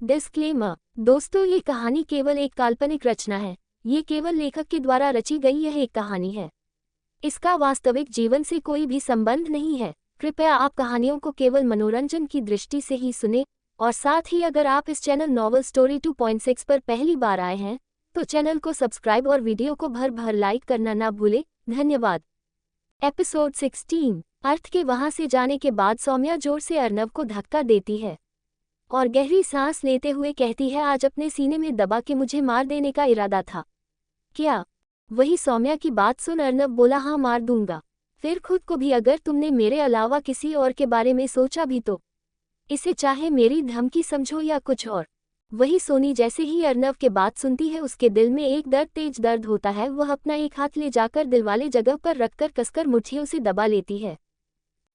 Disclaimer. दोस्तों, ये कहानी केवल एक काल्पनिक रचना है। ये केवल लेखक के द्वारा रची गई यह एक कहानी है। इसका वास्तविक जीवन से कोई भी संबंध नहीं है। कृपया आप कहानियों को केवल मनोरंजन की दृष्टि से ही सुने, और साथ ही अगर आप इस चैनल नॉवल स्टोरी 2.6 पर पहली बार आए हैं तो चैनल को सब्सक्राइब और वीडियो को भर भर लाइक करना ना भूलें। धन्यवाद। एपिसोड 16। अर्थ के वहां से जाने के बाद सौम्या जोर से अर्नव को धक्का देती है और गहरी सांस लेते हुए कहती है, आज अपने सीने में दबा के मुझे मार देने का इरादा था क्या? वही सौम्या की बात सुन अर्नव बोला, हाँ मार दूंगा, फिर खुद को भी, अगर तुमने मेरे अलावा किसी और के बारे में सोचा भी तो। इसे चाहे मेरी धमकी समझो या कुछ और। वही सोनी जैसे ही अर्नव के बात सुनती है उसके दिल में एक तेज दर्द होता है। वह अपना एक हाथ ले जाकर दिल वाले जगह पर रखकर कसकर मुट्ठियों से दबा लेती है।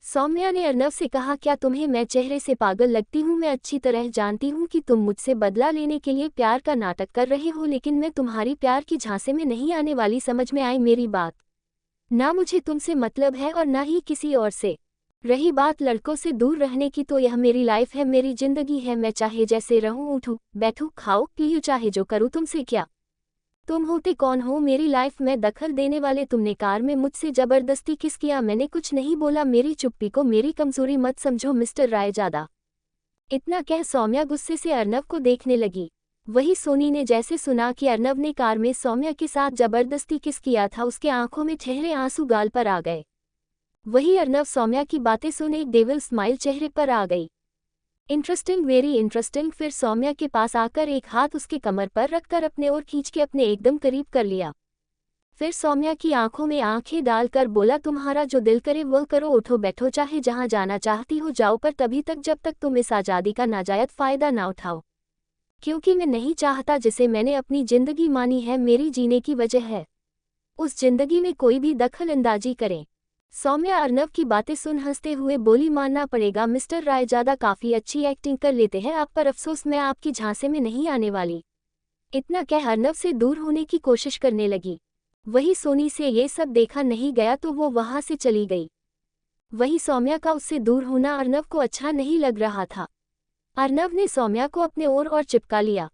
सौम्या ने अर्नव से कहा, क्या तुम्हें मैं चेहरे से पागल लगती हूँ? मैं अच्छी तरह जानती हूँ कि तुम मुझसे बदला लेने के लिए प्यार का नाटक कर रहे हो, लेकिन मैं तुम्हारी प्यार की झांसे में नहीं आने वाली। समझ में आई मेरी बात? ना मुझे तुमसे मतलब है और ना ही किसी और से। रही बात लड़कों से दूर रहने की, तो यह मेरी लाइफ है, मेरी जिंदगी है। मैं चाहे जैसे रहूं, उठूं, बैठूं, खाऊं, पीऊं, चाहे जो करूं। तुमसे क्या? तुम होते कौन हो मेरी लाइफ में दखल देने वाले? तुमने कार में मुझसे जबरदस्ती किस किया? मैंने कुछ नहीं बोला। मेरी चुप्पी को मेरी कमजोरी मत समझो मिस्टर रायजादा। इतना कह सौम्या गुस्से से अर्नव को देखने लगी। वही सोनी ने जैसे सुना कि अर्नव ने कार में सौम्या के साथ जबरदस्ती किस किया था, उसके आंखों में ठहरे आंसू गाल पर आ गए। वही अर्नव सौम्या की बातें सुन एक डेविल स्माइल चेहरे पर आ गई। Interesting, very interesting. फिर सौम्या के पास आकर एक हाथ उसके कमर पर रखकर अपने ओर खींच के अपने एकदम करीब कर लिया। फिर सौम्या की आंखों में आंखें डालकर बोला, तुम्हारा जो दिल करे वो करो, उठो बैठो, चाहे जहां जाना चाहती हो जाओ, पर तभी तक जब तक तुम इस आज़ादी का नाजायज फायदा ना उठाओ, क्योंकि मैं नहीं चाहता जिसे मैंने अपनी जिंदगी मानी है, मेरी जीने की वजह है, उस जिंदगी में कोई भी दखल अंदाजी करे। सौम्या अर्नव की बातें सुन हंसते हुए बोली, मानना पड़ेगा मिस्टर रायजादा, काफी अच्छी एक्टिंग कर लेते हैं आप, पर अफसोस मैं आपकी झांसे में नहीं आने वाली। इतना कह अर्नव से दूर होने की कोशिश करने लगी। वही सोनी से ये सब देखा नहीं गया तो वो वहां से चली गई। वही सौम्या का उससे दूर होना अर्नव को अच्छा नहीं लग रहा था। अर्नव ने सौम्या को अपने ओर और चिपका लिया।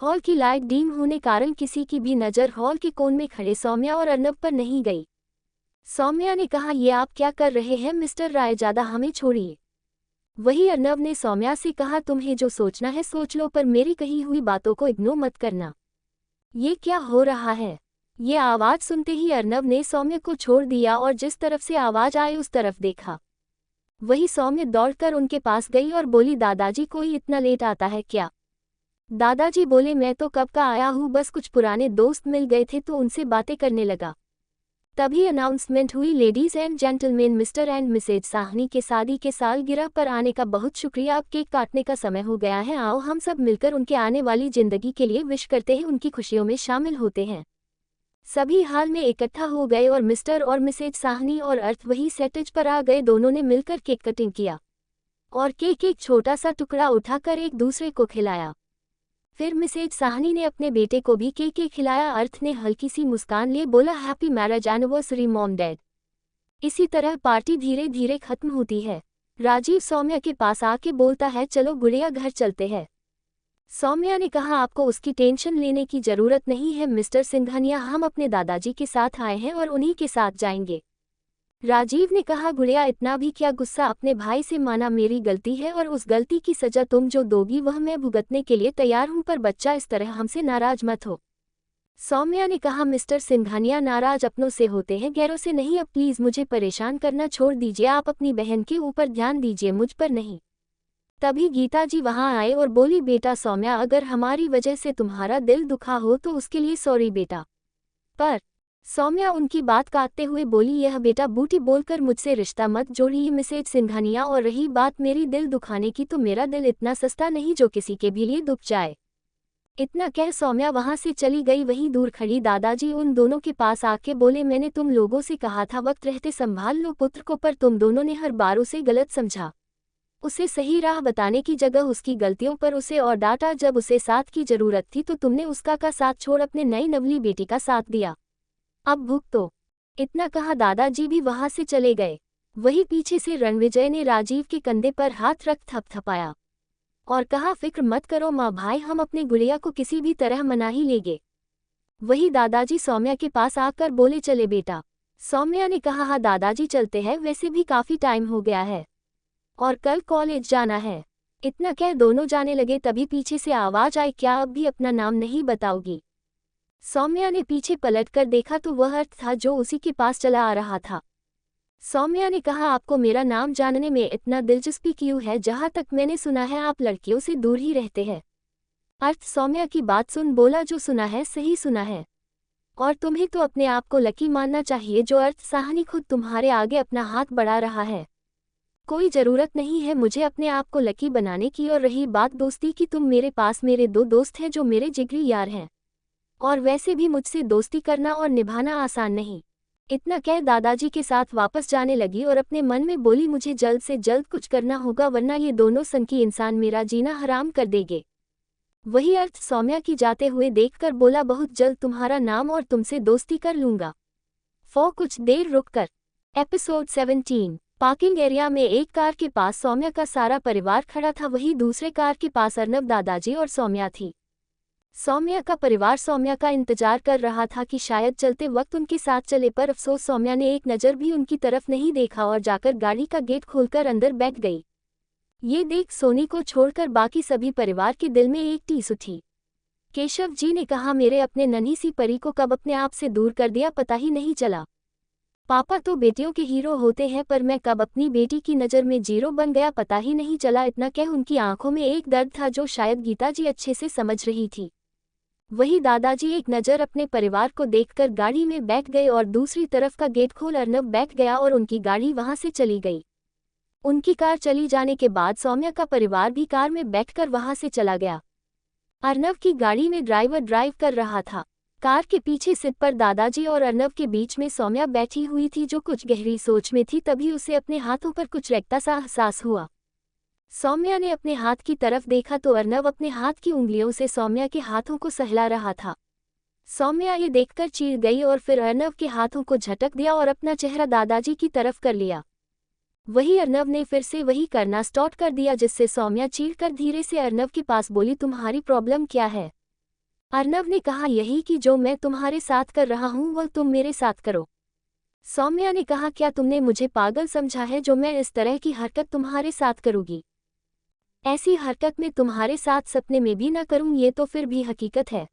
हॉल की लाइट डीम होने कारण किसी की भी नज़र हॉल के कोन में खड़े सौम्या और अर्नव पर नहीं गई। सौम्या ने कहा, ये आप क्या कर रहे हैं मिस्टर रायजादा, हमें छोड़िए। वही अर्नव ने सौम्या से कहा, तुम्हें जो सोचना है सोच लो, पर मेरी कही हुई बातों को इग्नोर मत करना। ये क्या हो रहा है? ये आवाज़ सुनते ही अर्नव ने सौम्या को छोड़ दिया और जिस तरफ से आवाज़ आई उस तरफ देखा। वही सौम्या दौड़कर उनके पास गई और बोली, दादाजी कोई इतना लेट आता है क्या? दादाजी बोले, मैं तो कब का आया हूँ, बस कुछ पुराने दोस्त मिल गए थे तो उनसे बातें करने लगा। तभी अनाउंसमेंट हुई, ladies and gentleman, mister and missus Sahni के शादी के सालगिरह पर आने का बहुत शुक्रिया। अब केक काटने का समय हो गया है, आओ हम सब मिलकर उनके आने वाली जिंदगी के लिए विश करते हैं, उनकी खुशियों में शामिल होते हैं। सभी हाल में इकट्ठा हो गए और मिस्टर और मिसेज साहनी और अर्थ वही सेटेज पर आ गए। दोनों ने मिलकर केक कटिंग किया और केक एक छोटा सा टुकड़ा उठाकर एक दूसरे को खिलाया। फिर मिसेज साहनी ने अपने बेटे को भी केक खिलाया। अर्थ ने हल्की सी मुस्कान लिए बोला, happy marriage anniversary mom dad. इसी तरह पार्टी धीरे धीरे खत्म होती है। राजीव सौम्या के पास आके बोलता है, चलो गुड़िया घर चलते हैं। सौम्या ने कहा, आपको उसकी टेंशन लेने की जरूरत नहीं है मिस्टर सिंघानिया, हम अपने दादाजी के साथ आए हैं और उन्हीं के साथ जाएंगे। राजीव ने कहा, गुड़िया इतना भी क्या गुस्सा, अपने भाई से माना मेरी गलती है और उस गलती की सजा तुम जो दोगी वह मैं भुगतने के लिए तैयार हूं, पर बच्चा इस तरह हमसे नाराज मत हो। सौम्या ने कहा, मिस्टर सिंघानिया नाराज अपनों से होते हैं, गैरों से नहीं। अब प्लीज मुझे परेशान करना छोड़ दीजिए, आप अपनी बहन के ऊपर ध्यान दीजिए, मुझ पर नहीं। तभी गीता जी वहां आए और बोली, बेटा सौम्या, अगर हमारी वजह से तुम्हारा दिल दुखा हो तो उसके लिए सॉरी बेटा। पर सौम्या उनकी बात काटते हुए बोली, यह बेटा बूटी बोलकर मुझसे रिश्ता मत जोड़िए मिसेज सिंघानिया, और रही बात मेरी दिल दुखाने की, तो मेरा दिल इतना सस्ता नहीं जो किसी के भी लिए दुख जाए। इतना कह सौम्या वहां से चली गई। वहीं दूर खड़ी दादाजी उन दोनों के पास आके बोले, मैंने तुम लोगों से कहा था वक्त रहते संभाल लो पुत्र को, पर तुम दोनों ने हर बार उसे गलत समझा। उसे सही राह बताने की जगह उसकी गलतियों पर उसे और डांटा। जब उसे साथ की जरूरत थी तो तुमने उसका का साथ छोड़ अपने नई नवली बेटी का साथ दिया। अब भुगतो। इतना कहा दादाजी भी वहां से चले गए। वही पीछे से रणविजय ने राजीव के कंधे पर हाथ रख थपथपाया। और कहा फिक्र मत करो माँ भाई, हम अपने गुड़िया को किसी भी तरह मना ही लेंगे। वही दादाजी सौम्या के पास आकर बोले चले बेटा। सौम्या ने कहा हाँ दादाजी चलते हैं, वैसे भी काफी टाइम हो गया है और कल कॉलेज जाना है। इतना कह दोनों जाने लगे, तभी पीछे से आवाज आई, क्या अब भी अपना नाम नहीं बताओगी? सौम्या ने पीछे पलटकर देखा तो वह अर्थ था जो उसी के पास चला आ रहा था। सौम्या ने कहा आपको मेरा नाम जानने में इतना दिलचस्पी क्यों है? जहां तक मैंने सुना है आप लड़कियों से दूर ही रहते हैं। अर्थ सौम्या की बात सुन बोला जो सुना है सही सुना है, और तुम्हें तो अपने आप को लकी मानना चाहिए जो अर्थ साहनी खुद तुम्हारे आगे अपना हाथ बढ़ा रहा है। कोई ज़रूरत नहीं है मुझे अपने आप को लकी बनाने की। और रही बात दोस्ती की, तुम मेरे पास मेरे दो दोस्त हैं जो मेरे जिगरी यार हैं, और वैसे भी मुझसे दोस्ती करना और निभाना आसान नहीं। इतना कह दादाजी के साथ वापस जाने लगी और अपने मन में बोली मुझे जल्द से जल्द कुछ करना होगा वरना ये दोनों संकी इंसान मेरा जीना हराम कर देंगे। वही अर्थ सौम्या की जाते हुए देखकर बोला बहुत जल्द तुम्हारा नाम और तुमसे दोस्ती कर लूंगा। कुछ देर रुककर एपिसोड 17। पार्किंग एरिया में एक कार के पास सौम्या का सारा परिवार खड़ा था, वहीं दूसरे कार के पास अर्नब, दादाजी और सौम्या थी। सौम्या का परिवार सौम्या का इंतजार कर रहा था कि शायद चलते वक्त उनके साथ चले, पर अफसोस सौम्या ने एक नज़र भी उनकी तरफ नहीं देखा और जाकर गाड़ी का गेट खोलकर अंदर बैठ गई। ये देख सोनी को छोड़कर बाकी सभी परिवार के दिल में एक टीस उठी। केशव जी ने कहा मेरे अपने नन्ही सी परी को कब अपने आप से दूर कर दिया पता ही नहीं चला। पापा तो बेटियों के हीरो होते हैं, पर मैं कब अपनी बेटी की नज़र में जीरो बन गया पता ही नहीं चला। इतना कह उनकी आंखों में एक दर्द था जो शायद गीता जी अच्छे से समझ रही थी। वही दादाजी एक नज़र अपने परिवार को देखकर गाड़ी में बैठ गए और दूसरी तरफ का गेट खोल अर्नब बैठ गया और उनकी गाड़ी वहां से चली गई। उनकी कार चली जाने के बाद सौम्या का परिवार भी कार में बैठकर वहां से चला गया। अर्नब की गाड़ी में ड्राइवर ड्राइव कर रहा था। कार के पीछे सीट पर दादाजी और अर्नब के बीच में सौम्या बैठी हुई थी जो कुछ गहरी सोच में थी। तभी उसे अपने हाथों पर कुछ रेखता सा एहसास हुआ। सौम्या ने अपने हाथ की तरफ देखा तो अर्नब अपने हाथ की उंगलियों से सौम्या के हाथों को सहला रहा था। सौम्या ये देखकर चीर गई और फिर अर्नब के हाथों को झटक दिया और अपना चेहरा दादाजी की तरफ कर लिया। वही अर्नब ने फिर से वही करना स्टार्ट कर दिया, जिससे सौम्या चीरकर धीरे से अर्नब के पास बोली तुम्हारी प्रॉब्लम क्या है? अर्नब ने कहा यही कि जो मैं तुम्हारे साथ कर रहा हूँ वह तुम मेरे साथ करो। सौम्या ने कहा क्या तुमने मुझे पागल समझा है जो मैं इस तरह की हरकत तुम्हारे साथ करूँगी? ऐसी हरकत मैं तुम्हारे साथ सपने में भी न करूं, ये तो फिर भी हकीकत है।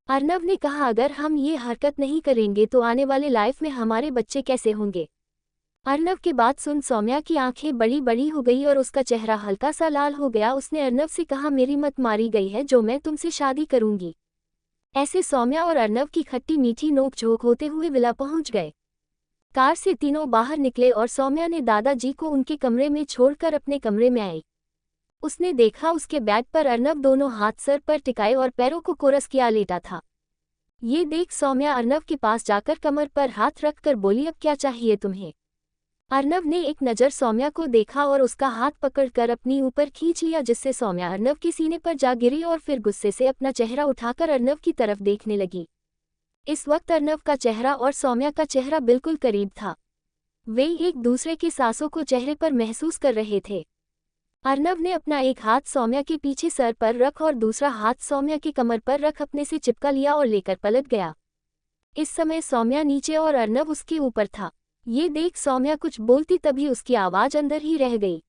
अर्नब ने कहा अगर हम ये हरकत नहीं करेंगे तो आने वाले लाइफ में हमारे बच्चे कैसे होंगे? अर्नब की बात सुन सौम्या की आंखें बड़ी बड़ी हो गई और उसका चेहरा हल्का सा लाल हो गया। उसने अर्नब से कहा मेरी मत मारी गई है जो मैं तुमसे शादी करूंगी। ऐसे सौम्या और अर्नब की खट्टी मीठी नोक-झोंक होते हुए विला पहुंच गए। कार से तीनों बाहर निकले और सौम्या ने दादाजी को उनके कमरे में छोड़कर अपने कमरे में आई। उसने देखा उसके बेड पर अर्नब दोनों हाथ सर पर टिकाए और पैरों को कोरस किया लेटा था। ये देख सौम्या अर्नब के पास जाकर कमर पर हाथ रखकर बोली अब क्या चाहिए तुम्हें? अर्नब ने एक नज़र सौम्या को देखा और उसका हाथ पकड़कर अपनी ऊपर खींच लिया, जिससे सौम्या अर्नब के सीने पर जा गिरी और फिर गुस्से से अपना चेहरा उठाकर अर्नब की तरफ देखने लगी। इस वक्त अर्नब का चेहरा और सौम्या का चेहरा बिल्कुल करीब था। वे एक दूसरे की सांसों को चेहरे पर महसूस कर रहे थे। अर्नब ने अपना एक हाथ सौम्या के पीछे सर पर रख और दूसरा हाथ सौम्या की कमर पर रख अपने से चिपका लिया और लेकर पलट गया। इस समय सौम्या नीचे और अर्नब उसके ऊपर था। ये देख सौम्या कुछ बोलती तभी उसकी आवाज अंदर ही रह गई,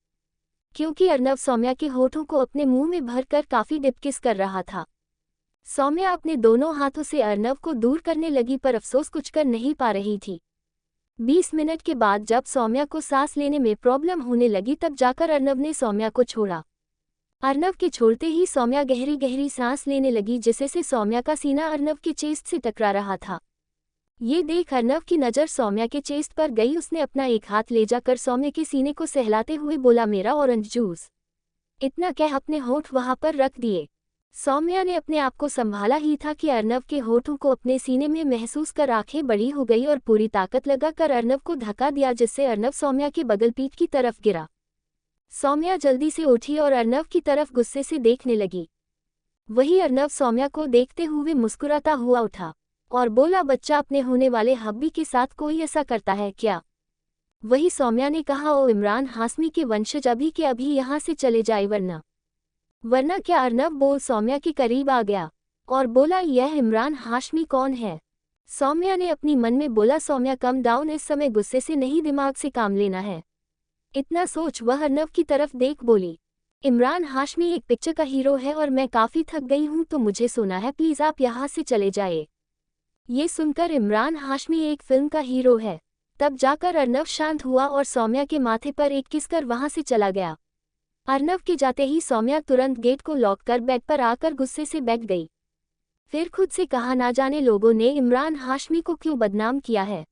क्योंकि अर्नब सौम्या के होठों को अपने मुंह में भरकर काफी डिपकिस कर रहा था। सौम्या अपने दोनों हाथों से अर्नब को दूर करने लगी, पर अफसोस कुछ कर नहीं पा रही थी। 20 मिनट के बाद जब सौम्या को सांस लेने में प्रॉब्लम होने लगी तब जाकर अर्नब ने सौम्या को छोड़ा। अर्नब के छोड़ते ही सौम्या गहरी गहरी सांस लेने लगी, जिससे सौम्या का सीना अर्नब के चेस्ट से टकरा रहा था। ये देख अर्नब की नज़र सौम्या के चेस्ट पर गई। उसने अपना एक हाथ ले जाकर सौम्या के सीने को सहलाते हुए बोला मेरा ऑरेंज जूस। इतना कह अपने होठ वहां पर रख दिए। सौम्या ने अपने आप को संभाला ही था कि अर्नब के होठों को अपने सीने में महसूस कर आंखें बड़ी हो गई और पूरी ताकत लगाकर अर्नब को धक्का दिया, जिससे अर्नब सौम्या के बगल पीठ की तरफ गिरा। सौम्या जल्दी से उठी और अर्नब की तरफ गुस्से से देखने लगी। वही अर्नब सौम्या को देखते हुए मुस्कुराता हुआ उठा और बोला बच्चा अपने होने वाले हब्बी के साथ कोई ऐसा करता है क्या? वही सौम्या ने कहा ओ इमरान हाशमी के वंशज अभी के अभी यहाँ से चले जाए वरना वरना क्या। अर्नव बोल सौम्या के करीब आ गया और बोला, यह इमरान हाशमी कौन है? सौम्या ने अपनी मन में बोला, सौम्या कम डाउन, इस समय गुस्से से नहीं, दिमाग से काम लेना है। इतना सोच वह अर्नव की तरफ देख बोली, इमरान हाशमी एक पिक्चर का हीरो है और मैं काफ़ी थक गई हूँ तो मुझे सोना है, प्लीज़ आप यहाँ से चले जाइए। ये सुनकर इमरान हाशमी एक फिल्म का हीरो है, तब जाकर अर्नव शांत हुआ और सौम्या के माथे पर एक किस कर वहाँ से चला गया। अर्नव के जाते ही सौम्या तुरंत गेट को लॉक कर बेड पर आकर गुस्से से बैठ गई। फिर खुद से कहा, ना जाने लोगों ने इमरान हाशमी को क्यों बदनाम किया है।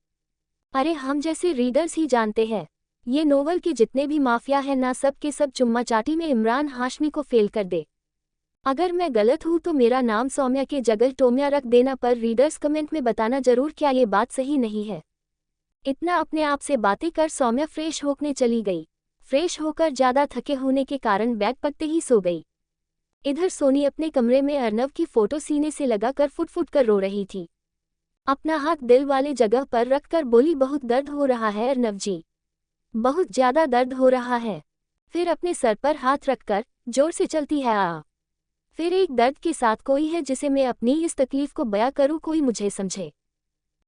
अरे हम जैसे रीडर्स ही जानते हैं, ये नोवेल के जितने भी माफिया हैं ना, सब के सब चुम्मा चाटी में इमरान हाशमी को फेल कर दे। अगर मैं गलत हूँ तो मेरा नाम सौम्या के जगह टोम्या रख देना, पर रीडर्स कमेंट में बताना जरूर क्या ये बात सही नहीं है। इतना अपने आप से बातें कर सौम्या फ्रेश होने चली गई। फ्रेश होकर ज़्यादा थके होने के कारण बैग पकते ही सो गई। इधर सोनी अपने कमरे में अर्नव की फोटो सीने से लगाकर फुट फुट कर रो रही थी। अपना हाथ दिल वाले जगह पर रखकर बोली, बहुत दर्द हो रहा है अर्नव जी, बहुत ज़्यादा दर्द हो रहा है। फिर अपने सर पर हाथ रखकर जोर से चलती है आ। फिर एक दर्द के साथ, कोई है जिसे मैं अपनी इस तकलीफ को बयां करूं, कोई मुझे समझे।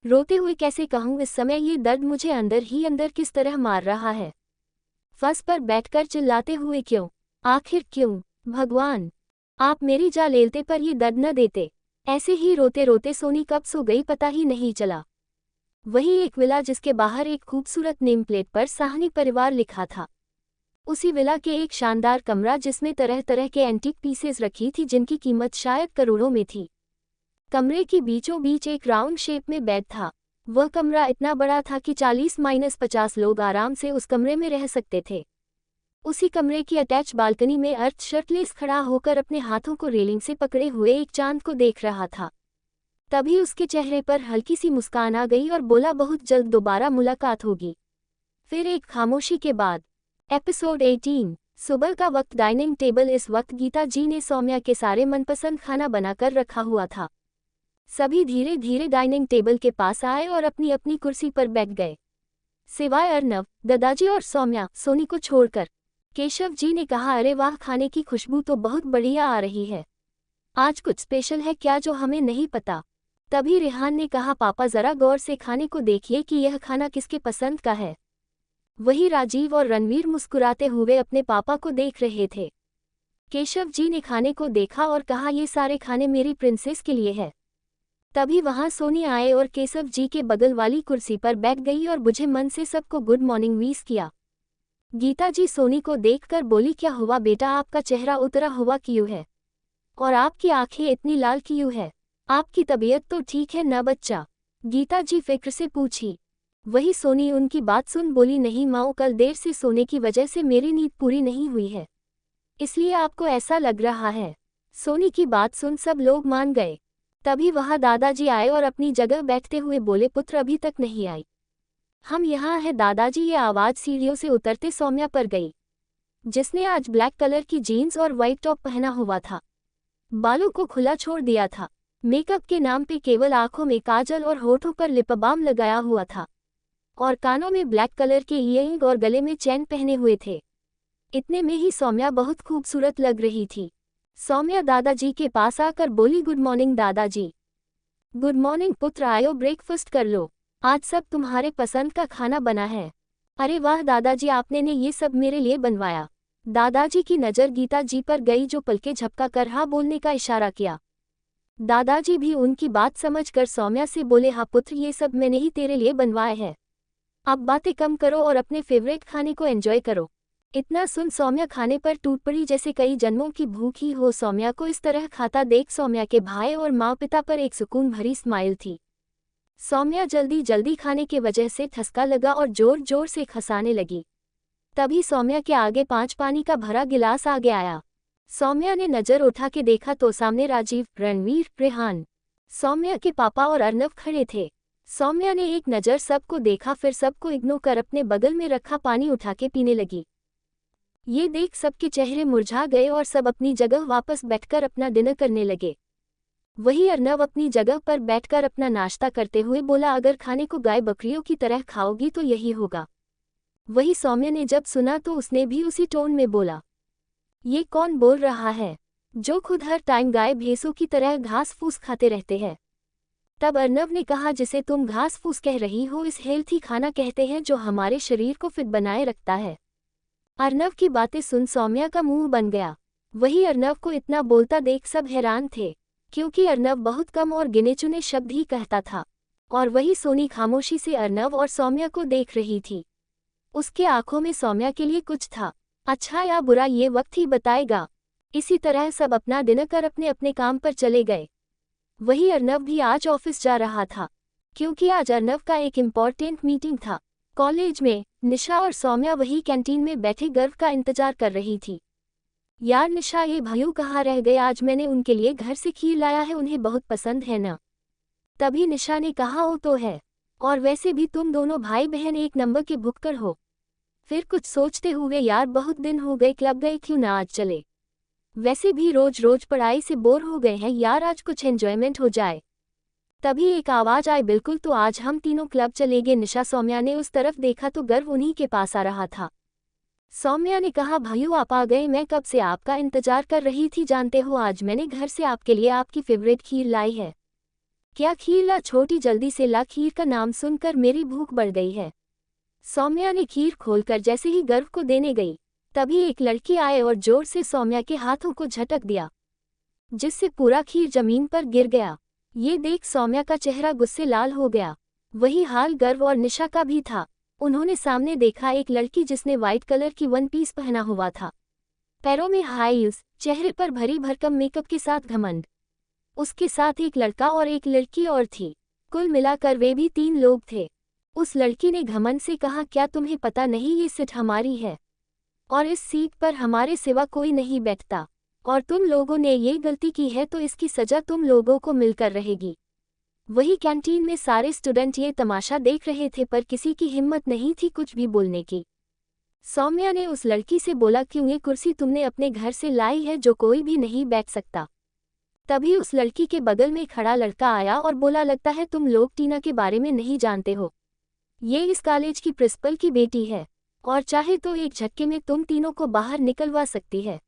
रोते हुए कैसे कहूं इस समय ये दर्द मुझे अंदर ही अंदर किस तरह मार रहा है। फंस पर बैठकर चिल्लाते हुए क्यों, आखिर क्यों? भगवान आप मेरी जा लेते पर ये दर्द न देते। ऐसे ही रोते रोते सोनी कब सो गई पता ही नहीं चला। वही एक विला जिसके बाहर एक खूबसूरत नेम प्लेट पर साहनी परिवार लिखा था। उसी विला के एक शानदार कमरा जिसमें तरह तरह के एंटीक पीसेस रखी थी जिनकी कीमत शायद करोड़ों में थी। कमरे की बीचों बीच एक राउंड शेप में बेड था। वह कमरा इतना बड़ा था कि 40-50 लोग आराम से उस कमरे में रह सकते थे। उसी कमरे की अटैच बालकनी में अर्थ शर्टलेस खड़ा होकर अपने हाथों को रेलिंग से पकड़े हुए एक चांद को देख रहा था। तभी उसके चेहरे पर हल्की सी मुस्कान आ गई और बोला, बहुत जल्द दोबारा मुलाकात होगी। फिर एक खामोशी के बाद। एपिसोड 18। सुबह का वक्त। Dining table. इस वक्त गीता जी ने सौम्या के सारे मनपसंद खाना बनाकर रखा हुआ था। सभी धीरे धीरे डाइनिंग टेबल के पास आए और अपनी अपनी कुर्सी पर बैठ गए, सिवाय अर्नव, दादाजी और सौम्या। सोनी को छोड़कर केशव जी ने कहा, अरे वाह, खाने की खुशबू तो बहुत बढ़िया आ रही है। आज कुछ स्पेशल है क्या जो हमें नहीं पता? तभी रेहान ने कहा, पापा जरा गौर से खाने को देखिए कि यह खाना किसके पसंद का है। वही राजीव और रणवीर मुस्कुराते हुए अपने पापा को देख रहे थे। केशव जी ने खाने को देखा और कहा, ये सारे खाने मेरी प्रिंसेस के लिए है। तभी वहां सोनी आए और केशव जी के बगल वाली कुर्सी पर बैठ गई और बुझे मन से सबको गुड मॉर्निंग विश किया। गीता जी सोनी को देखकर बोली, क्या हुआ बेटा, आपका चेहरा उतरा हुआ क्यों है और आपकी आंखें इतनी लाल क्यों है? आपकी तबीयत तो ठीक है ना बच्चा? गीता जी फिक्र से पूछी। वही सोनी उनकी बात सुन बोली, नहीं माँ, कल देर से सोने की वजह से मेरी नींद पूरी नहीं हुई है, इसलिए आपको ऐसा लग रहा है। सोनी की बात सुन सब लोग मान गए। तभी वहां दादाजी आए और अपनी जगह बैठते हुए बोले, पुत्र अभी तक नहीं आई? हम यहाँ हैं दादाजी। ये आवाज़ सीढ़ियों से उतरते सौम्या पर गई, जिसने आज ब्लैक कलर की जीन्स और वाइट टॉप पहना हुआ था। बालों को खुला छोड़ दिया था। मेकअप के नाम पे केवल आंखों में काजल और होठों पर लिप बाम लगाया हुआ था और कानों में ब्लैक कलर के ईयरिंग और गले में चैन पहने हुए थे। इतने में ही सौम्या बहुत खूबसूरत लग रही थी। सौम्या दादाजी के पास आकर बोली, गुड मॉर्निंग दादाजी। गुड मॉर्निंग पुत्र, आयो ब्रेकफास्ट कर लो, आज सब तुम्हारे पसंद का खाना बना है। अरे वाह दादाजी, आपने ने ये सब मेरे लिए बनवाया। दादाजी की नज़र गीता जी पर गई जो पलके झपका कर हाँ बोलने का इशारा किया। दादाजी भी उनकी बात समझकर सौम्या से बोले, हाँ पुत्र, ये सब मैंने ही तेरे लिए बनवाए हैं। अब बातें कम करो और अपने फेवरेट खाने को एंजॉय करो। इतना सुन सौम्या खाने पर टूट पड़ी जैसे कई जन्मों की भूख ही हो। सौम्या को इस तरह खाता देख सौम्या के भाई और माँ पिता पर एक सुकून भरी स्माइल थी। सौम्या जल्दी जल्दी खाने की वजह से ठसका लगा और जोर जोर से खसाने लगी। तभी सौम्या के आगे 5 पानी का भरा गिलास आगे आया। सौम्या ने नज़र उठा के देखा तो सामने राजीव, रणवीर, रेहान, सौम्या के पापा और अर्नव खड़े थे। सौम्या ने एक नज़र सबको देखा, फिर सबको इग्नोर कर अपने बगल में रखा पानी उठा के पीने लगी। ये देख सबके चेहरे मुरझा गए और सब अपनी जगह वापस बैठकर अपना डिनर करने लगे। वही अर्नव अपनी जगह पर बैठकर अपना नाश्ता करते हुए बोला, अगर खाने को गाय बकरियों की तरह खाओगी तो यही होगा। वही सौम्या ने जब सुना तो उसने भी उसी टोन में बोला, ये कौन बोल रहा है, जो खुद हर टाइम गाय भैंसों की तरह घास फूस खाते रहते हैं। तब अर्नव ने कहा, जिसे तुम घास फूस कह रही हो इस हेल्थी खाना कहते हैं जो हमारे शरीर को फिट बनाए रखता है। अर्नव की बातें सुन सौम्या का मुंह बन गया। वही अर्नव को इतना बोलता देख सब हैरान थे, क्योंकि अर्नव बहुत कम और गिने चुने शब्द ही कहता था, और वही सोनी खामोशी से अर्नव और सौम्या को देख रही थी। उसके आंखों में सौम्या के लिए कुछ था, अच्छा या बुरा ये वक्त ही बताएगा। इसी तरह सब अपना डिनर कर अपने अपने काम पर चले गए। वही अर्नव भी आज ऑफिस जा रहा था, क्योंकि आज अर्नव का एक इम्पॉर्टेंट मीटिंग था कॉलेज में। निशा और सौम्या वही कैंटीन में बैठे गर्व का इंतजार कर रही थी। यार निशा, ये भाइयों कहाँ रह गए, आज मैंने उनके लिए घर से खीर लाया है, उन्हें बहुत पसंद है ना। तभी निशा ने कहा, वो तो है, और वैसे भी तुम दोनों भाई बहन एक नंबर के भुक्कड़ हो। फिर कुछ सोचते हुए, यार बहुत दिन हो गए क्लब गए, क्यों ना आज चले। वैसे भी रोज रोज पढ़ाई से बोर हो गए हैं यार, आज कुछ एंजॉयमेंट हो जाए। तभी एक आवाज आई, बिल्कुल, तो आज हम तीनों क्लब चलेंगे। निशा सौम्या ने उस तरफ देखा तो गर्व उन्हीं के पास आ रहा था। सौम्या ने कहा, भाइयों आप आ गए, मैं कब से आपका इंतजार कर रही थी। जानते हो आज मैंने घर से आपके लिए आपकी फेवरेट खीर लाई है। क्या खीर ला, छोटी, जल्दी से ला, खीर का नाम सुनकर मेरी भूख बढ़ गई है। सौम्या ने खीर खोलकर जैसे ही गर्व को देने गई, तभी एक लड़की आए और जोर से सौम्या के हाथों को झटक दिया, जिससे पूरा खीर जमीन पर गिर गया। ये देख सौम्या का चेहरा गुस्से लाल हो गया। वही हाल गर्व और निशा का भी था। उन्होंने सामने देखा एक लड़की जिसने व्हाइट कलर की वन पीस पहना हुआ था, पैरों में हाई हील्स, चेहरे पर भरी भरकम मेकअप के साथ घमंड। उसके साथ एक लड़का और एक लड़की और थी, कुल मिलाकर वे भी 3 लोग थे। उस लड़की ने घमंड से कहा, क्या तुम्हें पता नहीं ये सीट हमारी है और इस सीट पर हमारे सिवा कोई नहीं बैठता, और तुम लोगों ने ये गलती की है तो इसकी सजा तुम लोगों को मिलकर रहेगी। वही कैंटीन में सारे स्टूडेंट ये तमाशा देख रहे थे, पर किसी की हिम्मत नहीं थी कुछ भी बोलने की। सौम्या ने उस लड़की से बोला, क्यों ये कुर्सी तुमने अपने घर से लाई है जो कोई भी नहीं बैठ सकता। तभी उस लड़की के बगल में खड़ा लड़का आया और बोला, लगता है तुम लोग टीना के बारे में नहीं जानते हो। ये इस कॉलेज की प्रिंसिपल की बेटी है और चाहे तो एक झटके में तुम तीनों को बाहर निकलवा सकती है।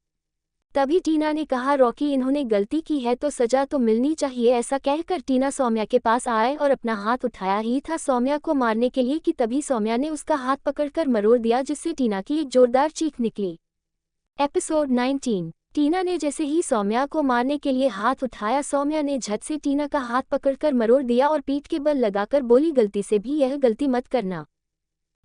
तभी टीना ने कहा, रॉकी इन्होंने गलती की है तो सजा तो मिलनी चाहिए। ऐसा कहकर टीना सौम्या के पास आए और अपना हाथ उठाया ही था सौम्या को मारने के लिए कि तभी सौम्या ने उसका हाथ पकड़कर मरोड़ दिया, जिससे टीना की एक जोरदार चीख निकली। एपिसोड 19। टीना ने जैसे ही सौम्या को मारने के लिए हाथ उठाया, सौम्या ने झट से टीना का हाथ पकड़कर मरोड़ दिया और पीठ के बल लगाकर बोली, गलती से भी यह गलती मत करना,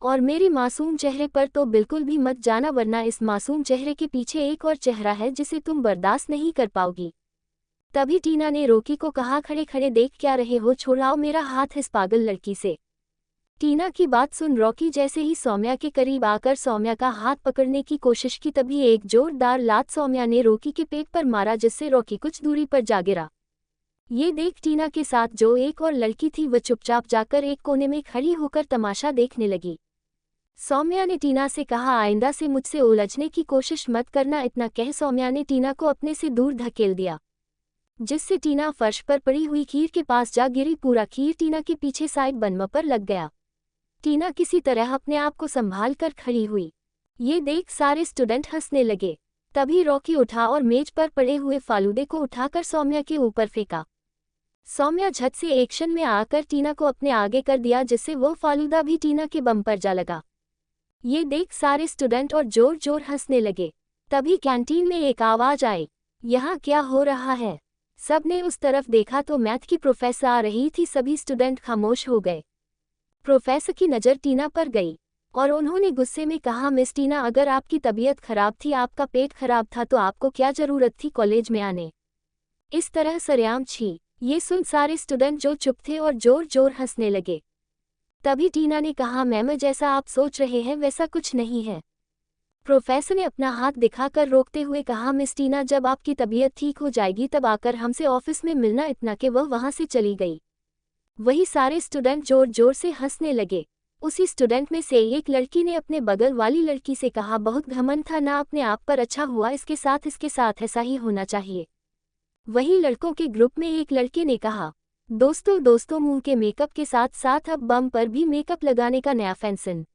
और मेरी मासूम चेहरे पर तो बिल्कुल भी मत जाना, वरना इस मासूम चेहरे के पीछे एक और चेहरा है जिसे तुम बर्दाश्त नहीं कर पाओगी। तभी टीना ने रॉकी को कहा, खड़े खड़े देख क्या रहे हो, छुड़ाओ मेरा हाथ इस पागल लड़की से। टीना की बात सुन रॉकी जैसे ही सौम्या के करीब आकर सौम्या का हाथ पकड़ने की कोशिश की, तभी एक जोरदार लात सौम्या ने रॉकी के पेट पर मारा, जिससे रॉकी कुछ दूरी पर जा गिरा। ये देख टीना के साथ जो एक और लड़की थी वह चुपचाप जाकर एक कोने में खड़ी होकर तमाशा देखने लगी। सौम्या ने टीना से कहा, आइंदा से मुझसे उलझने की कोशिश मत करना। इतना कह सौम्या ने टीना को अपने से दूर धकेल दिया, जिससे टीना फर्श पर पड़ी हुई खीर के पास जा गिरी। पूरा खीर टीना के पीछे साइड बनम पर लग गया। टीना किसी तरह अपने आप को संभाल कर खड़ी हुई। ये देख सारे स्टूडेंट हंसने लगे। तभी रॉकी उठा और मेज पर पड़े हुए फालूदे को उठाकर सौम्या के ऊपर फेंका। सौम्या झट से एक्शन में आकर टीना को अपने आगे कर दिया, जिससे वो फालूदा भी टीना के बम पर जा लगा। ये देख सारे स्टूडेंट और जोर जोर हंसने लगे। तभी कैंटीन में एक आवाज आई, यहाँ क्या हो रहा है। सबने उस तरफ देखा तो मैथ की प्रोफेसर आ रही थी। सभी स्टूडेंट खामोश हो गए। प्रोफेसर की नज़र टीना पर गई और उन्होंने गुस्से में कहा, मिस टीना, अगर आपकी तबीयत खराब थी, आपका पेट खराब था, तो आपको क्या जरूरत थी कॉलेज में आने, इस तरह सरेआम छी। ये सुन सारे स्टूडेंट जो चुप थे और जोर जोर हंसने लगे। तभी टीना ने कहा, मैम जैसा आप सोच रहे हैं वैसा कुछ नहीं है। प्रोफेसर ने अपना हाथ दिखाकर रोकते हुए कहा, मिस टीना, जब आपकी तबीयत ठीक हो जाएगी तब आकर हमसे ऑफिस में मिलना। इतना कि वह वहां से चली गई। वही सारे स्टूडेंट जोर जोर से हंसने लगे। उसी स्टूडेंट में से एक लड़की ने अपने बगल वाली लड़की से कहा, बहुत घमंड था ना अपने आप पर, अच्छा हुआ इसके साथ ऐसा ही होना चाहिए। वही लड़कों के ग्रुप में एक लड़के ने कहा, दोस्तों मुंह के मेकअप के साथ साथ अब बम पर भी मेकअप लगाने का नया फैशन।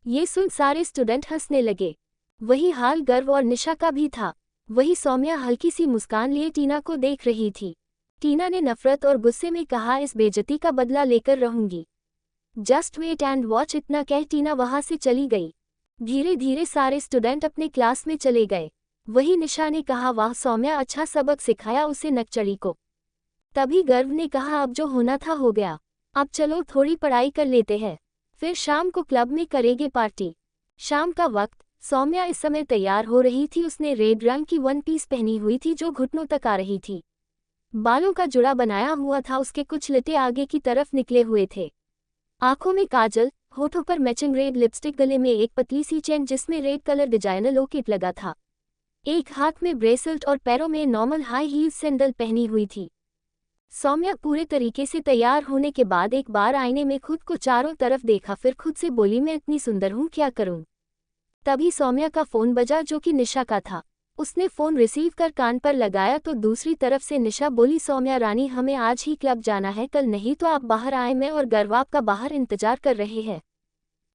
ये सुन सारे स्टूडेंट हंसने लगे। वही हाल गर्व और निशा का भी था। वही सौम्या हल्की सी मुस्कान लिए टीना को देख रही थी। टीना ने नफरत और गुस्से में कहा, इस बेइज्जती का बदला लेकर रहूंगी। Just wait and watch. इतना कह टीना वहां से चली गई। धीरे धीरे सारे स्टूडेंट अपने क्लास में चले गए। वही निशा ने कहा, वाह सौम्या, अच्छा सबक सिखाया उसे नकचड़ी को। तभी गर्व ने कहा, अब जो होना था हो गया, अब चलो थोड़ी पढ़ाई कर लेते हैं, फिर शाम को क्लब में करेंगे पार्टी। शाम का वक्त। सौम्या इस समय तैयार हो रही थी। उसने रेड रंग की वन पीस पहनी हुई थी जो घुटनों तक आ रही थी। बालों का जुड़ा बनाया हुआ था, उसके कुछ लटे आगे की तरफ निकले हुए थे। आंखों में काजल, होठों पर मैचिंग रेड लिपस्टिक, गले में एक पतली सी चेन जिसमें रेड कलर डिजाइनर लॉकेट लगा था। एक हाथ में ब्रेसलेट और पैरों में नॉर्मल हाई हील सैंडल पहनी हुई थी। सौम्या पूरे तरीके से तैयार होने के बाद एक बार आईने में खुद को चारों तरफ देखा, फिर खुद से बोली, मैं इतनी सुंदर हूँ, क्या करूँ। तभी सौम्या का फोन बजा जो कि निशा का था। उसने फोन रिसीव कर कान पर लगाया तो दूसरी तरफ से निशा बोली, सौम्या रानी, हमें आज ही क्लब जाना है, कल नहीं तो आप बाहर आए, मैं और गर्व आपका बाहर इंतजार कर रहे हैं।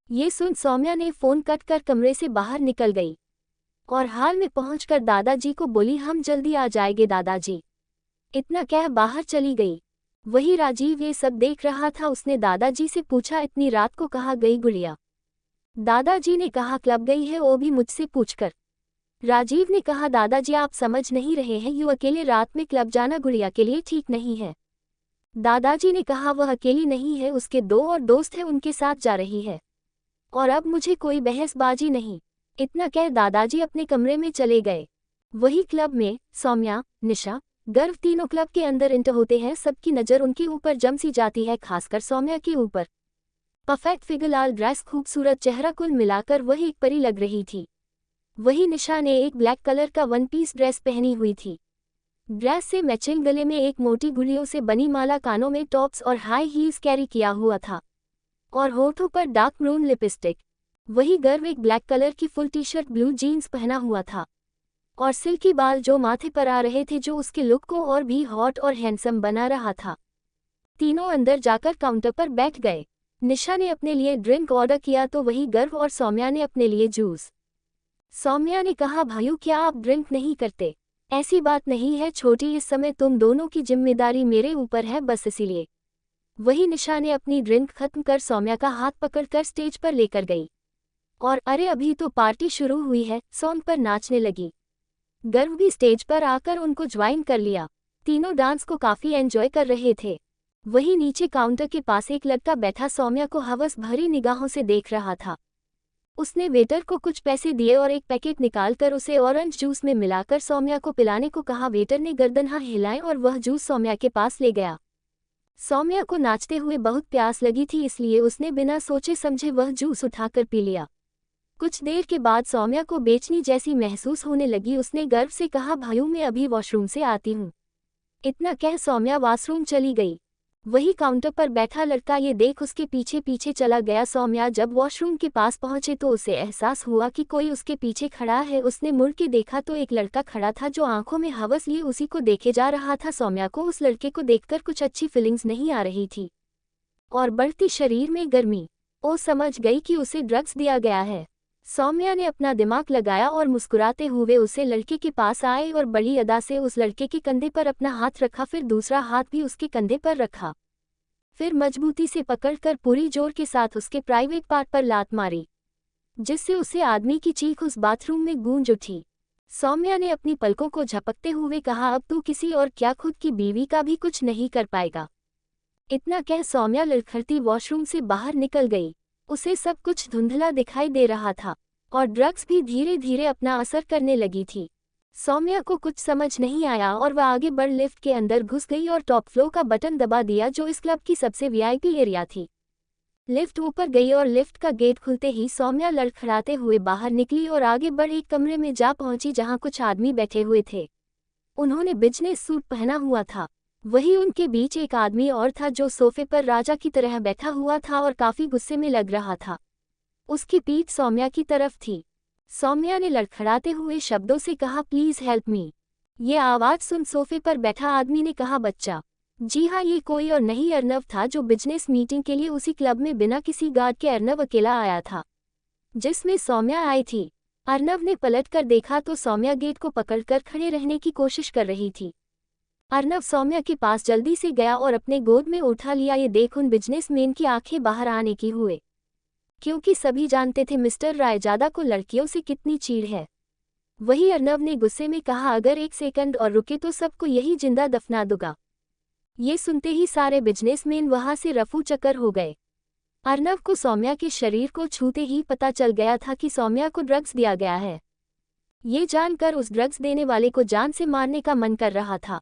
ये सुन सौम्या ने फोन कट कर कमरे से बाहर निकल गई और हाल में पहुंचकर दादाजी को बोली, हम जल्दी आ जाएंगे दादाजी। इतना कह बाहर चली गई। वही राजीव ये सब देख रहा था। उसने दादाजी से पूछा, इतनी रात को कहाँ गई गुड़िया। दादाजी ने कहा, क्लब गई है, वो भी मुझसे पूछकर। राजीव ने कहा, दादाजी आप समझ नहीं रहे हैं, यूं अकेले रात में क्लब जाना गुड़िया के लिए ठीक नहीं है। दादाजी ने कहा, वह अकेली नहीं है, उसके 2 और दोस्त हैं, उनके साथ जा रही है, और अब मुझे कोई बहसबाजी नहीं। इतना कह दादाजी अपने कमरे में चले गए। वही क्लब में सौम्या, निशा, गर्व तीनों क्लब के अंदर इंटर होते हैं। सबकी नज़र उनके ऊपर जम सी जाती है, खासकर सौम्या के ऊपर। परफेक्ट फिगर, लाल ड्रेस, खूबसूरत चेहरा, कुल मिलाकर वह एक परी लग रही थी। वही निशा ने एक ब्लैक कलर का वन पीस ड्रेस पहनी हुई थी। ड्रेस से मैचिंग गले में एक मोटी गुड़ियों से बनी माला, कानों में टॉप्स और हाई हील्स कैरी किया हुआ था, और होठों पर डार्क मरून लिपस्टिक। वही गर्व एक ब्लैक कलर की full T shirt, blue jeans पहना हुआ था, और सिल्की बाल जो माथे पर आ रहे थे, जो उसके लुक को और भी हॉट और हैंडसम बना रहा था। तीनों अंदर जाकर काउंटर पर बैठ गए। निशा ने अपने लिए ड्रिंक ऑर्डर किया तो वही गर्व और सौम्या ने अपने लिए जूस। सौम्या ने कहा, भाइयों क्या आप ड्रिंक नहीं करते। ऐसी बात नहीं है छोटी, इस समय तुम दोनों की जिम्मेदारी मेरे ऊपर है, बस इसीलिए। वही निशा ने अपनी ड्रिंक खत्म कर सौम्या का हाथ पकड़कर स्टेज पर लेकर गई, और अरे अभी तो पार्टी शुरू हुई है, सॉन्ग पर नाचने लगी। गर्व भी स्टेज पर आकर उनको ज्वाइन कर लिया। तीनों डांस को काफी एंजॉय कर रहे थे। वही नीचे काउंटर के पास एक लड़का बैठा सौम्या को हवस भरी निगाहों से देख रहा था। उसने वेटर को कुछ पैसे दिए और एक पैकेट निकालकर उसे ऑरेंज जूस में मिलाकर सौम्या को पिलाने को कहा। वेटर ने गर्दन हिलाई और वह जूस सौम्या के पास ले गया। सौम्या को नाचते हुए बहुत प्यास लगी थी, इसलिए उसने बिना सोचे समझे वह जूस उठाकर पी लिया। कुछ देर के बाद सौम्या को बेचैनी जैसी महसूस होने लगी। उसने गर्व से कहा, भाइयों मैं अभी वॉशरूम से आती हूँ। इतना कह सौम्या वॉशरूम चली गई। वही काउंटर पर बैठा लड़का ये देख उसके पीछे पीछे चला गया। सौम्या जब वॉशरूम के पास पहुंचे तो उसे एहसास हुआ कि कोई उसके पीछे खड़ा है। उसने मुड़ के देखा तो एक लड़का खड़ा था जो आंखों में हवस लिए उसी को देखे जा रहा था। सौम्या को उस लड़के को देखकर कुछ अच्छी फीलिंग्स नहीं आ रही थी, और बढ़ती शरीर में गर्मी। वो समझ गई कि उसे ड्रग्स दिया गया है। सौम्या ने अपना दिमाग लगाया और मुस्कुराते हुए उसे लड़के के पास आए और बड़ी अदा से उस लड़के के कंधे पर अपना हाथ रखा, फिर दूसरा हाथ भी उसके कंधे पर रखा, फिर मजबूती से पकड़कर पूरी जोर के साथ उसके प्राइवेट पार्ट पर लात मारी, जिससे उसे आदमी की चीख उस बाथरूम में गूंज उठी। सौम्या ने अपनी पलकों को झपकते हुए कहा, अब तू किसी और क्या खुद की बीवी का भी कुछ नहीं कर पाएगा। इतना कह सौम्या लड़खड़ती वॉशरूम से बाहर निकल गई। उसे सब कुछ धुंधला दिखाई दे रहा था और ड्रग्स भी धीरे धीरे अपना असर करने लगी थी। सौम्या को कुछ समझ नहीं आया और वह आगे बढ़ लिफ्ट के अंदर घुस गई और टॉप फ्लोर का बटन दबा दिया जो इस क्लब की सबसे वीआईपी एरिया थी। लिफ्ट ऊपर गई और लिफ्ट का गेट खुलते ही सौम्या लड़खड़ाते हुए बाहर निकली और आगे बढ़ एक कमरे में जा पहुंची जहां कुछ आदमी बैठे हुए थे। उन्होंने बिजनेस सूट पहना हुआ था। वही उनके बीच एक आदमी और था जो सोफे पर राजा की तरह बैठा हुआ था और काफी गुस्से में लग रहा था। उसकी पीठ सौम्या की तरफ थी। सौम्या ने लड़खड़ाते हुए शब्दों से कहा, प्लीज हेल्प मी। ये आवाज सुन सोफे पर बैठा आदमी ने कहा, बच्चा। जी हाँ, ये कोई और नहीं अर्नव था जो बिजनेस मीटिंग के लिए उसी क्लब में बिना किसी गार्ड के अर्नव अकेला आया था जिसमें सौम्या आई थी। अर्नव ने पलटकर देखा तो सौम्या गेट को पकड़कर खड़े रहने की कोशिश कर रही थी। अर्नव सौम्या के पास जल्दी से गया और अपने गोद में उठा लिया। ये देख उन बिजनेसमैन की आंखें बाहर आने की हुए, क्योंकि सभी जानते थे मिस्टर रायजादा को लड़कियों से कितनी चीड़ है। वही अर्नव ने गुस्से में कहा, अगर 1 सेकंड और रुके तो सबको यही जिंदा दफना दूंगा। ये सुनते ही सारे बिजनेसमैन वहां से रफू चक्कर हो गए। अर्नव को सौम्या के शरीर को छूते ही पता चल गया था कि सौम्या को ड्रग्स दिया गया है। ये जानकर उस ड्रग्स देने वाले को जान से मारने का मन कर रहा था,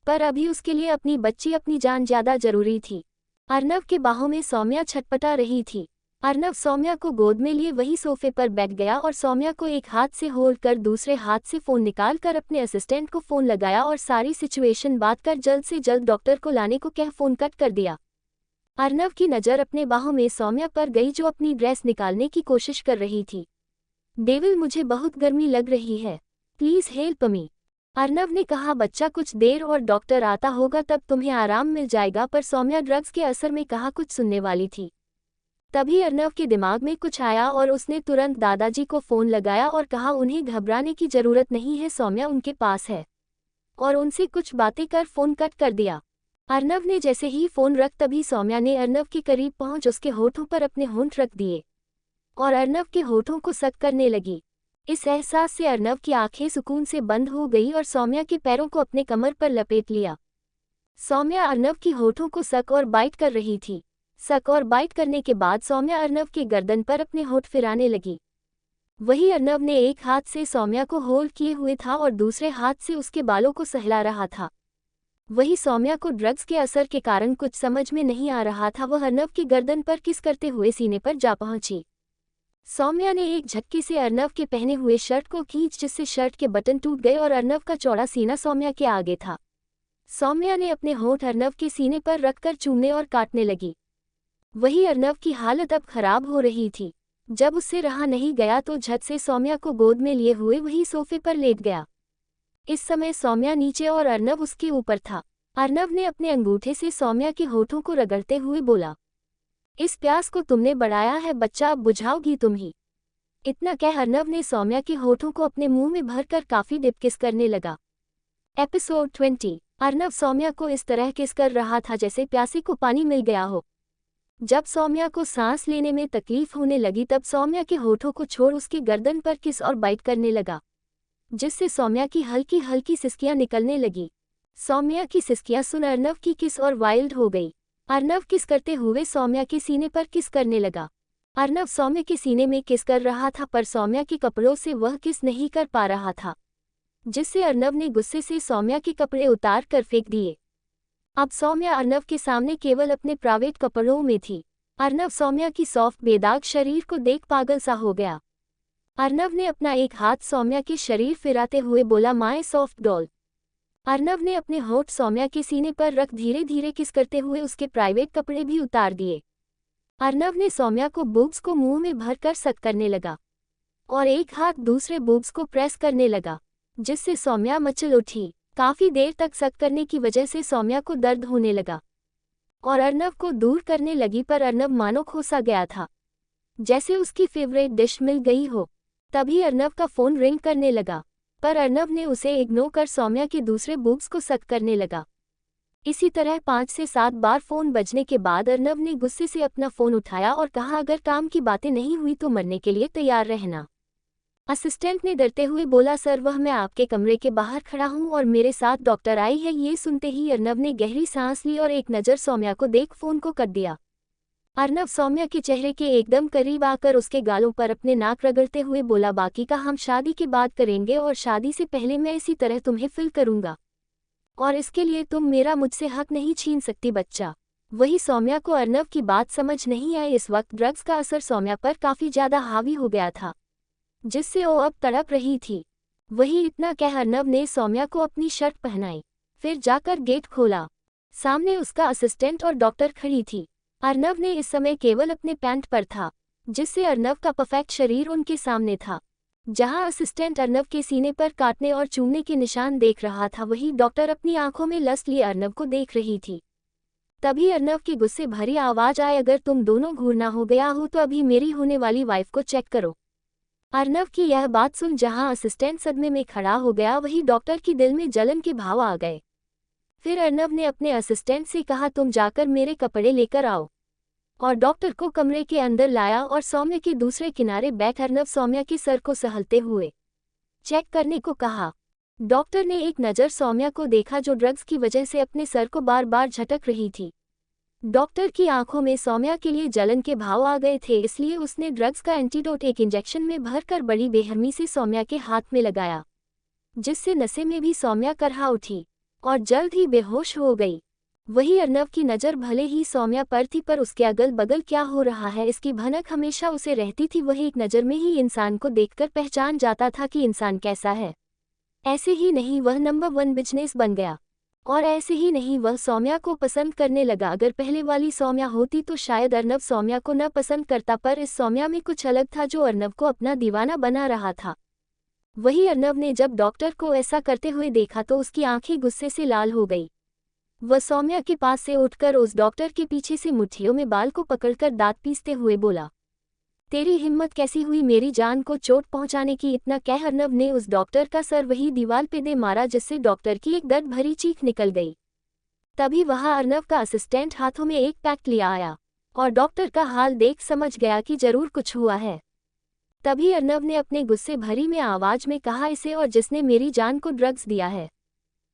पर अभी उसके लिए अपनी बच्ची, अपनी जान ज्यादा जरूरी थी। अर्नव के बाहों में सौम्या छटपटा रही थी। अर्नव सौम्या को गोद में लिए वही सोफे पर बैठ गया और सौम्या को एक हाथ से होल्ड कर दूसरे हाथ से फोन निकाल कर अपने असिस्टेंट को फोन लगाया और सारी सिचुएशन बात कर जल्द से जल्द डॉक्टर को लाने को कह फोन कट कर दिया। अर्नव की नज़र अपने बाहों में सौम्या पर गई, जो अपनी ड्रेस निकालने की कोशिश कर रही थी। डेविल, मुझे बहुत गर्मी लग रही है, प्लीज हेल्प मी, अर्नव ने कहा। बच्चा, कुछ देर और डॉक्टर आता होगा, तब तुम्हें आराम मिल जाएगा। पर सौम्या ड्रग्स के असर में कहा कुछ सुनने वाली थी। तभी अर्नव के दिमाग में कुछ आया और उसने तुरंत दादाजी को फोन लगाया और कहा, उन्हें घबराने की जरूरत नहीं है, सौम्या उनके पास है, और उनसे कुछ बातें कर फोन कट कर दिया। अर्नव ने जैसे ही फोन रख, तभी सौम्या ने अर्नव के करीब पहुंच उसके होठों पर अपने होंठ रख दिए और अर्नव के होठों को सक करने लगी। इस एहसास से अर्नव की आंखें सुकून से बंद हो गई और सौम्या के पैरों को अपने कमर पर लपेट लिया। सौम्या अर्नव की होठों को सक और बाइट कर रही थी। सक और बाइट करने के बाद सौम्या अर्नव के गर्दन पर अपने होठ फिराने लगी। वही अर्नव ने एक हाथ से सौम्या को होल्ड किए हुए था और दूसरे हाथ से उसके बालों को सहला रहा था। वही सौम्या को ड्रग्स के असर के कारण कुछ समझ में नहीं आ रहा था। वह अर्नव की गर्दन पर किस करते हुए सीने पर जा पहुंची। सौम्या ने एक झटके से अर्नव के पहने हुए शर्ट को खींच, जिससे शर्ट के बटन टूट गए और अर्नव का चौड़ा सीना सौम्या के आगे था। सौम्या ने अपने होंठ अर्नव के सीने पर रखकर चूमने और काटने लगी। वही अर्नव की हालत अब खराब हो रही थी। जब उससे रहा नहीं गया तो झट से सौम्या को गोद में लिए हुए वही सोफे पर लेट गया। इस समय सौम्या नीचे और अर्नव उसके ऊपर था। अर्नव ने अपने अंगूठे से सौम्या के होठों को रगड़ते हुए बोला, इस प्यास को तुमने बढ़ाया है बच्चा, अब बुझाओगी तुम ही। इतना कह अर्नव ने सौम्या के होठों को अपने मुंह में भरकर काफी डिप किस करने लगा। एपिसोड 20। अर्नव सौम्या को इस तरह किस कर रहा था जैसे प्यासे को पानी मिल गया हो। जब सौम्या को सांस लेने में तकलीफ होने लगी, तब सौम्या के होठों को छोड़ उसकी गर्दन पर किस और बाइट करने लगा, जिससे सौम्या की हल्की हल्की सिसकियां निकलने लगी। सौम्या की सिसकियां सुन अर्नव की किस और वाइल्ड हो गई। अर्नव किस करते हुए सौम्या के सीने पर किस करने लगा। अर्नव सौम्या के सीने में किस कर रहा था, पर सौम्या के कपड़ों से वह किस नहीं कर पा रहा था, जिससे अर्नव ने गुस्से से सौम्या के कपड़े उतार कर फेंक दिए। अब सौम्या अर्नव के सामने केवल अपने प्राइवेट कपड़ों में थी। अर्नव सौम्या की सॉफ्ट बेदाग शरीर को देख पागल सा हो गया। अर्नव ने अपना एक हाथ सौम्या के शरीर फिराते हुए बोला, माय सॉफ्ट डॉल। अर्नव ने अपने होठ सौम्या के सीने पर रख धीरे धीरे किस करते हुए उसके प्राइवेट कपड़े भी उतार दिए। अर्नव ने सौम्या को बूब्स को मुंह में भरकर सक करने लगा और एक हाथ दूसरे बूब्स को प्रेस करने लगा, जिससे सौम्या मचल उठी। काफी देर तक सक करने की वजह से सौम्या को दर्द होने लगा और अर्नव को दूर करने लगी, पर अर्नव मानो खोसा गया था, जैसे उसकी फेवरेट डिश मिल गई हो। तभी अर्नव का फोन रिंग करने लगा, पर अर्नव ने उसे इग्नोर कर सौम्या के दूसरे बूब्स को सक करने लगा। इसी तरह 5 से 7 बार फोन बजने के बाद अर्नव ने गुस्से से अपना फोन उठाया और कहा, अगर काम की बातें नहीं हुई तो मरने के लिए तैयार रहना। असिस्टेंट ने डरते हुए बोला, सर वह मैं आपके कमरे के बाहर खड़ा हूं और मेरे साथ डॉक्टर आई है। ये सुनते ही अर्नव ने गहरी सांस ली और एक नज़र सौम्या को देख फोन को कट दिया। अर्नव सौम्या के चेहरे के एकदम करीब आकर उसके गालों पर अपने नाक रगड़ते हुए बोला, बाकी का हम शादी के बाद करेंगे और शादी से पहले मैं इसी तरह तुम्हें फिल करूंगा और इसके लिए तुम मेरा मुझसे हक नहीं छीन सकती बच्चा। वही सौम्या को अर्नव की बात समझ नहीं आई। इस वक्त ड्रग्स का असर सौम्या पर काफी ज्यादा हावी हो गया था, जिससे वो अब तड़प रही थी। वही इतना कह अर्नव ने सौम्या को अपनी शर्ट पहनाई, फिर जाकर गेट खोला। सामने उसका असिस्टेंट और डॉक्टर खड़ी थी। अर्नव ने इस समय केवल अपने पैंट पर था, जिससे अर्नव का परफेक्ट शरीर उनके सामने था। जहां असिस्टेंट अर्नव के सीने पर काटने और चूमने के निशान देख रहा था, वही डॉक्टर अपनी आंखों में लस्ट लिए अर्नव को देख रही थी। तभी अर्नव की गुस्से भरी आवाज आई, अगर तुम दोनों घूरना हो गया हो तो अभी मेरी होने वाली वाइफ को चेक करो। अर्नव की यह बात सुन जहां असिस्टेंट सदमे में खड़ा हो गया, वही डॉक्टर की दिल में जलन के भाव आ गए। फिर अर्नव ने अपने असिस्टेंट से कहा, तुम जाकर मेरे कपड़े लेकर आओ। और डॉक्टर को कमरे के अंदर लाया और सौम्या के दूसरे किनारे बैठ अर्नव सौम्या के सर को सहलते हुए चेक करने को कहा। डॉक्टर ने एक नज़र सौम्या को देखा जो ड्रग्स की वजह से अपने सर को बार बार झटक रही थी। डॉक्टर की आंखों में सौम्या के लिए जलन के भाव आ गए थे, इसलिए उसने ड्रग्स का एंटीडोट एक इंजेक्शन में भरकर बड़ी बेरहमी से सौम्या के हाथ में लगाया, जिससे नसें में भी सौम्या करहा उठी और जल्द ही बेहोश हो गई। वही अर्नव की नज़र भले ही सौम्या पर थी, पर उसके अगल बगल क्या हो रहा है इसकी भनक हमेशा उसे रहती थी। वही एक नज़र में ही इंसान को देखकर पहचान जाता था कि इंसान कैसा है। ऐसे ही नहीं वह नंबर 1 बिजनेस बन गया, और ऐसे ही नहीं वह सौम्या को पसंद करने लगा। अगर पहले वाली सौम्या होती तो शायद अर्नव सौम्या को न पसंद करता, पर इस सौम्या में कुछ अलग था जो अर्नव को अपना दीवाना बना रहा था। वही अर्नव ने जब डॉक्टर को ऐसा करते हुए देखा तो उसकी आंखें गुस्से से लाल हो गई। वह सौम्या के पास से उठकर उस डॉक्टर के पीछे से मुट्ठियों में बाल को पकड़कर दांत पीसते हुए बोला, तेरी हिम्मत कैसी हुई मेरी जान को चोट पहुंचाने की। इतना कह अर्नव ने उस डॉक्टर का सर वही दीवार पे दे मारा, जिससे डॉक्टर की एक दर्द भरी चीख निकल गई। तभी वहां अर्नव का असिस्टेंट हाथों में एक पैक लिया आया और डॉक्टर का हाल देख समझ गया कि जरूर कुछ हुआ है। तभी अर्नव ने अपने गुस्से भरी में आवाज में कहा, इसे और जिसने मेरी जान को ड्रग्स दिया है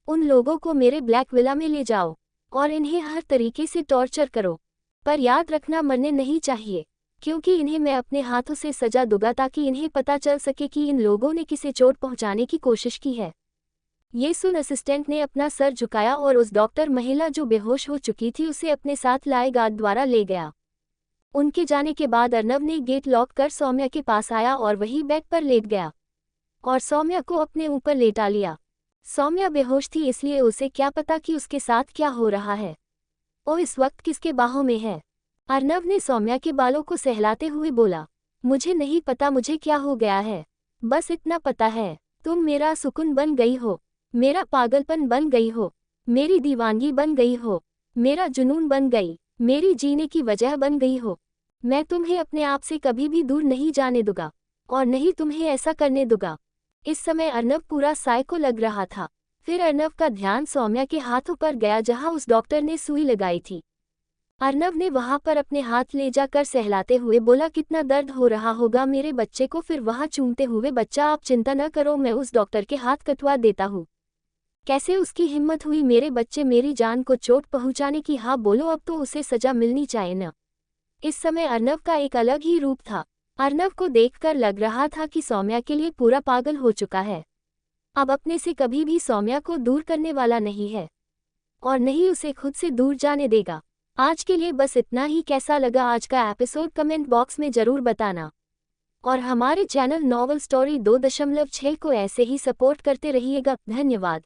उन लोगों को मेरे ब्लैक विला में ले जाओ और इन्हें हर तरीके से टॉर्चर करो, पर याद रखना मरने नहीं चाहिए, क्योंकि इन्हें मैं अपने हाथों से सजा दूंगा ताकि इन्हें पता चल सके कि इन लोगों ने किसे चोट पहुंचाने की कोशिश की है। ये सुन असिस्टेंट ने अपना सर झुकाया और उस डॉक्टर महिला जो बेहोश हो चुकी थी उसे अपने साथ लाए गार्ड द्वारा ले गया। उनके जाने के बाद अर्नव ने गेट लॉक कर सौम्या के पास आया और वही बेड पर लेट गया और सौम्या को अपने ऊपर लेटा लिया। सौम्या बेहोश थी, इसलिए उसे क्या पता कि उसके साथ क्या हो रहा है। वो इस वक्त किसके बाहों में है। अर्नव ने सौम्या के बालों को सहलाते हुए बोला, मुझे नहीं पता मुझे क्या हो गया है, बस इतना पता है तुम मेरा सुकून बन गई हो, मेरा पागलपन बन गई हो, मेरी दीवानगी बन गई हो, मेरा जुनून बन गई, मेरी जीने की वजह बन गई हो। मैं तुम्हें अपने आप से कभी भी दूर नहीं जाने दूंगा और नहीं तुम्हें ऐसा करने दूंगा। इस समय अर्नव पूरा साइको लग रहा था। फिर अर्नव का ध्यान सौम्या के हाथों पर गया जहां उस डॉक्टर ने सुई लगाई थी। अर्नव ने वहां पर अपने हाथ ले जाकर सहलाते हुए बोला, कितना दर्द हो रहा होगा मेरे बच्चे को। फिर वहां चूमते हुए, बच्चा आप चिंता न करो, मैं उस डॉक्टर के हाथ कटवा देता हूँ। कैसे उसकी हिम्मत हुई मेरे बच्चे मेरी जान को चोट पहुंचाने की। हाँ बोलो, अब तो उसे सजा मिलनी चाहिए न। इस समय अर्नव का एक अलग ही रूप था। अर्नव को देखकर लग रहा था कि सौम्या के लिए पूरा पागल हो चुका है। अब अपने से कभी भी सौम्या को दूर करने वाला नहीं है और नहीं उसे खुद से दूर जाने देगा। आज के लिए बस इतना ही। कैसा लगा आज का एपिसोड कमेंट बॉक्स में ज़रूर बताना और हमारे चैनल नॉवल स्टोरी 2.6 को ऐसे ही सपोर्ट करते रहिएगा। धन्यवाद।